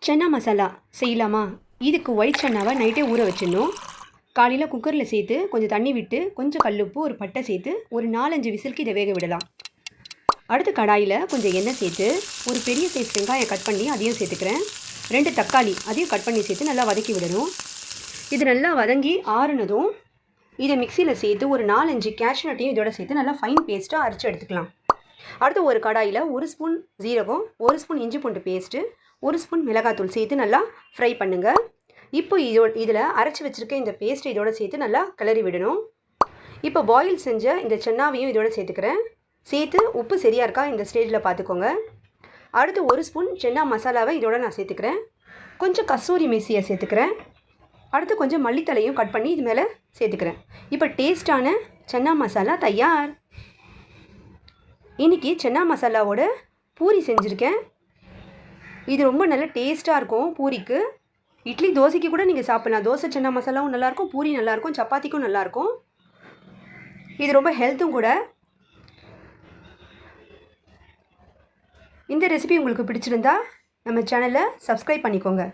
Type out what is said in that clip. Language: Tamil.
சன்னா மசாலா செய்யலாமா? இதுக்கு ஒயிட் சன்னாவை நைட்டே ஊற வச்சிடணும். காலையில் குக்கரில் சேர்த்து கொஞ்சம் தண்ணி விட்டு கொஞ்சம் கல்லுப்பு ஒரு பட்டை சேர்த்து ஒரு 4-5 விசிலுக்கு இதை வேக விடலாம். அடுத்து கடாயில் கொஞ்சம் எண்ணெய் சேர்த்து ஒரு பெரிய சைஸ் வெங்காயம் கட் பண்ணி அதையும் சேர்த்துக்கிறேன். 2 தக்காளி அதையும் கட் பண்ணி சேர்த்து நல்லா வதக்கி விடணும். இது நல்லா வதங்கி ஆறுனதும் இதை மிக்சியில் சேர்த்து ஒரு 4-5 கேஷ்யூ நட்டையும் இதோட சேர்த்து நல்லா ஃபைன் பேஸ்ட்டாக அரைச்சி எடுத்துக்கலாம். அடுத்து ஒரு கடாயில் 1 ஸ்பூன் ஜீரகம், 1 ஸ்பூன் இஞ்சி பூண்டு பேஸ்ட்டு, 1 ஸ்பூன் மிளகாத்தூள் சேர்த்து நல்லா ஃப்ரை பண்ணுங்கள். இப்போ இதில் அரைச்சி வச்சுருக்க இந்த பேஸ்ட்டை இதோட சேர்த்து நல்லா கிளறி விடணும். இப்போ பாயில் செஞ்ச இந்த சன்னாவையும் இதோட சேர்த்துக்கிறேன். சேர்த்து உப்பு சரியாக இருக்கா இந்த ஸ்டேஜில் பார்த்துக்கோங்க. அடுத்து 1 ஸ்பூன் சன்னா மசாலாவை இதோட நான் சேர்த்துக்கிறேன். கொஞ்சம் கஸ்தூரி மேசியை சேர்த்துக்கிறேன். அடுத்து கொஞ்சம் மல்லித்தலையும் கட் பண்ணி இது மேலே சேர்த்துக்கிறேன். இப்போ டேஸ்டான சன்னா மசாலா தயார். இன்றைக்கி சன்னா மசாலாவோட பூரி செஞ்சுருக்கேன். இது ரொம்ப நல்ல டேஸ்ட்டாக இருக்கும். பூரிக்கு, இட்லி, தோசைக்கு கூட நீங்கள் சாப்பிட்லாம். தோசை சன்னா மசாலாவும் நல்லாயிருக்கும், பூரி நல்லாயிருக்கும், சப்பாத்திக்கும் நல்லாயிருக்கும். இது ரொம்ப ஹெல்த்தும் கூட. இந்த ரெசிபி உங்களுக்கு பிடிச்சிருந்தா நம்ம சேனலை சப்ஸ்கிரைப் பண்ணிக்கோங்க.